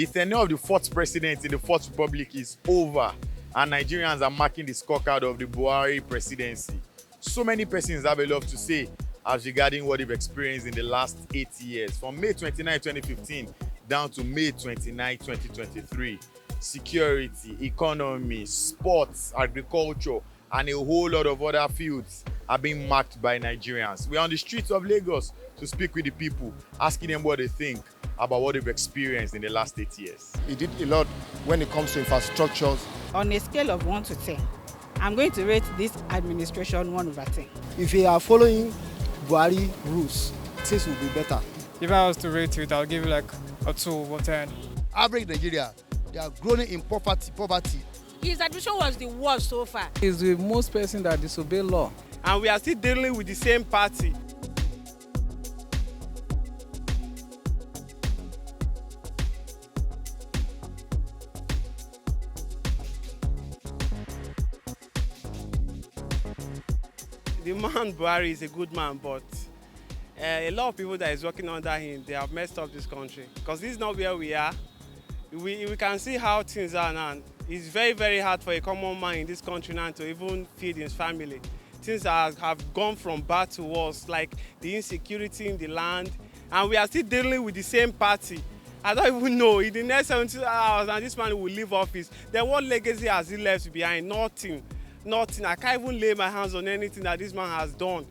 The tenure of the fourth president in the Fourth Republic is over, and Nigerians are marking the scorecard of the Buhari presidency. So many persons have a lot to say as regarding what they've experienced in the last 8 years, from May 29, 2015 down to May 29, 2023. Security, economy, sports, agriculture, and a whole lot of other fields are being marked by Nigerians. We're on the streets of Lagos to speak with the people, asking them what they think about what they've experienced in the last 8 years. He did a lot when it comes to infrastructures. On a scale of 1 to 10, I'm going to rate this administration 1/10. If you are following Buhari rules, things will be better. If I was to rate it, I'll give it like a 2 over 10. Average Nigeria, they are growing in poverty. His administration was the worst so far. He's the most person that disobey law. And we are still dealing with the same party. The man Buhari is a good man, but a lot of people that is working under him, they have messed up this country. Because this is not where we are. We can see how things are now. It's very, very hard for a common man in this country now to even feed his family. Things have gone from bad to worse, like the insecurity in the land. And we are still dealing with the same party. I don't even know, in the next 72 hours, and this man will leave office, then what legacy has he left behind? Nothing. I can't even lay my hands on anything that this man has done.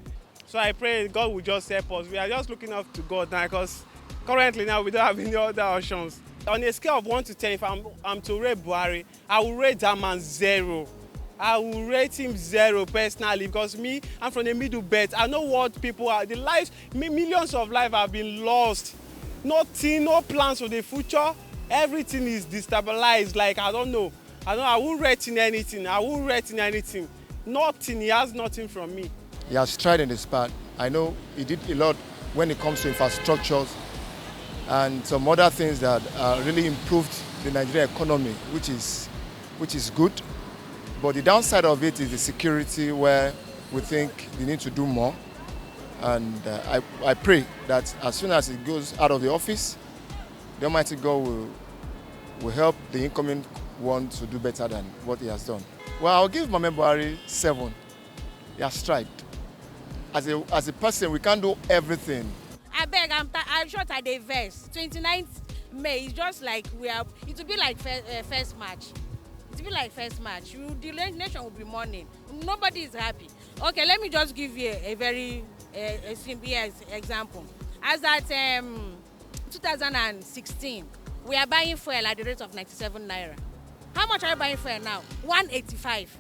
So I pray God will just help us. We are just looking up to God now, because currently now we don't have any other options. On a scale of 1 to 10, if I'm to rate Buhari, I will rate that man 0. I will rate him 0 personally, because me, I'm from the middle belt. I know what people are. The lives, millions of lives have been lost. Nothing, no plans for the future. Everything is destabilized. Like, I don't know. I won't rate in anything. Nothing. He has nothing from me. He has tried in his part. I know he did a lot when it comes to infrastructures and some other things that really improved the Nigerian economy, which is good. But the downside of it is the security, where we think we need to do more. And I pray that as soon as he goes out of the office, the Almighty God will help the incoming one to do better than what he has done. Well, I'll give Muhammadu Buhari 7. He has tried. As a person, we can't do everything. I beg, I'm sure that they verse. 29th May is just like it will be like first match. It will be like first match. The nation will be mourning. Nobody is happy. Okay, let me just give you a very simple example. As at 2016, we are buying fuel at the rate of 97 naira. How much are you buying fuel now? 185.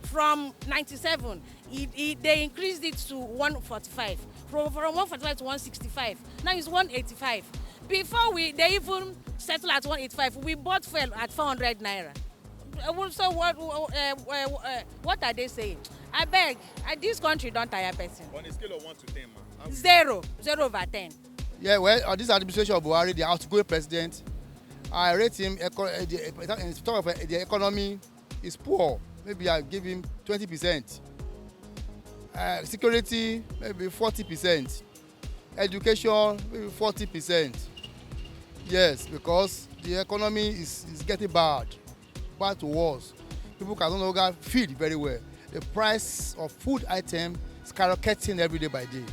From 97, they increased it to 145. From 145 to 165. Now it's 185. Before they even settle at 185, we bought fuel at 400 naira. So what are they saying? I beg, this country don't tire person. On a scale of 1 to 10, man. 0 over 10. Yeah, well, on this administration of Buhari, the outgoing president, I rate him, in terms of the economy, is poor. Maybe I give him 20%. Security, maybe 40%. Education, maybe 40%. Yes, because the economy is getting bad to worse. People can no longer feed very well. The price of food items is skyrocketing every day by day.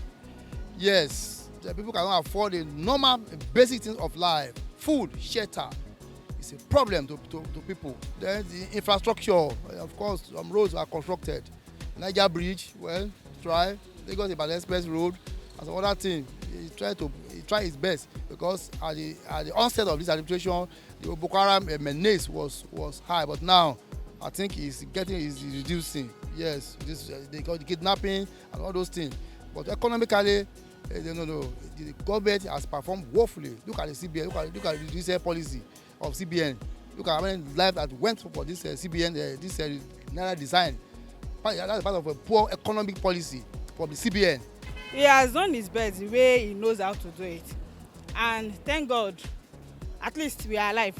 Yes, the people cannot afford the normal basic things of life. Food, shelter, it's a problem to people. Then the infrastructure, of course, some roads are constructed. Naija bridge, well, try. Lagos Ibadan Express Road, and some other thing. He tried his best, because at the onset of this administration, the Boko Haram menace was high, but now I think he's reducing. Yes, they got the kidnapping and all those things. But economically, no. The government has performed woefully. Look at the CBN. Look at this policy of CBN. Look at how many lives that went for this CBN, this Naira design. That's part of a poor economic policy from the CBN. He has done his best the way he knows how to do it. And thank God, at least we are alive.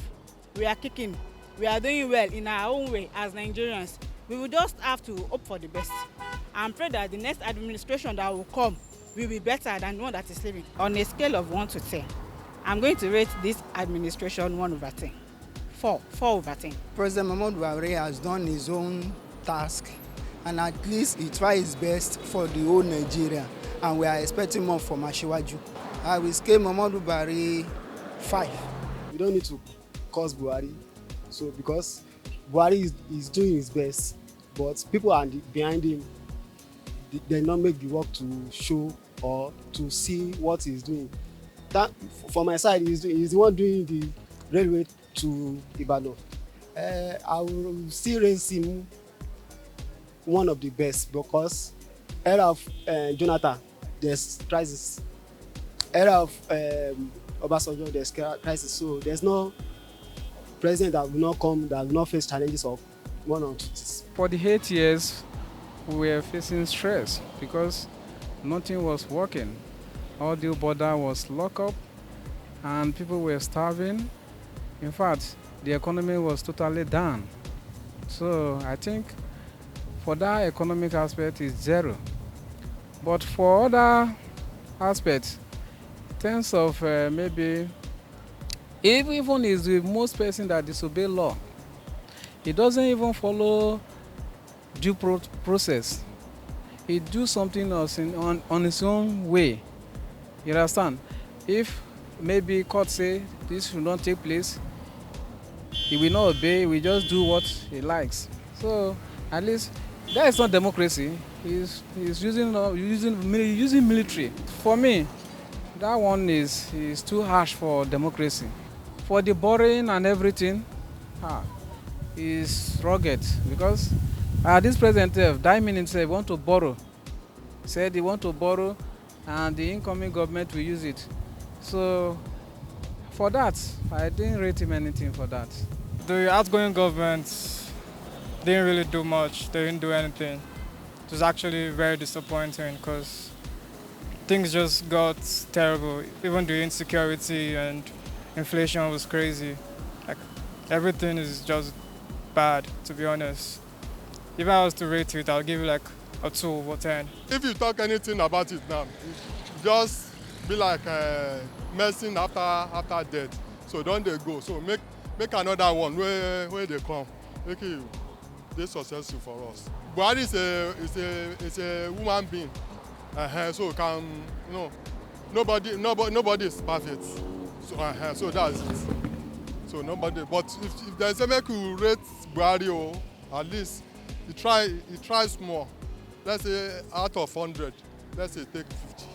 We are kicking. We are doing well in our own way as Nigerians. We will just have to hope for the best and pray that the next administration that will come will be better than the one that is living. On a scale of 1 to 10, I'm going to rate this administration 1/10. 4/10. President Muhammadu Buhari has done his own task, and at least he tried his best for the whole Nigeria, and we are expecting more from Asiwaju. I will scale Muhammadu Buhari 5. We don't need to curse Buhari, so because Buhari is doing his best, but people are behind him. They not make the work to show or to see what he's doing. That, for my side, he's the one doing the railway to Ibadan. I will still raise him one of the best because era of Jonathan, there's crisis. Era of Obasanjo, there's crisis. So there's no president that will not come, that will not face challenges of one or two. For the 8 years, we were facing stress because nothing was working. All the border was locked up and people were starving. In fact, the economy was totally down. So I think for that economic aspect is 0. But for other aspects, in terms of maybe, even is the most person that disobey law, he doesn't even follow due process. He do something else on his own way. You understand? If maybe court say this should not take place, he will not obey, he will just do what he likes. So at least that is not democracy. He's using military. For me, that one is too harsh for democracy. For the borrowing and everything, is rugged because this president, Diamond himself, want to borrow. Said he want to borrow and the incoming government will use it. So for that, I didn't rate him anything for that. The outgoing government didn't really do much. They didn't do anything. It was actually very disappointing because things just got terrible. Even the insecurity and inflation was crazy. Like everything is just bad, to be honest. If I was to rate it, I'll give it like a 2 over 10. If you talk anything about it now, just be like medicine after death. So don't they go. So make another one where they come. Make it they successful for us. Buhari is a woman being. So can nobody is perfect. So that's it. So nobody. But if there's a make you rate Buhari, at least he tries more. Let's say out of 100, let's say take 50.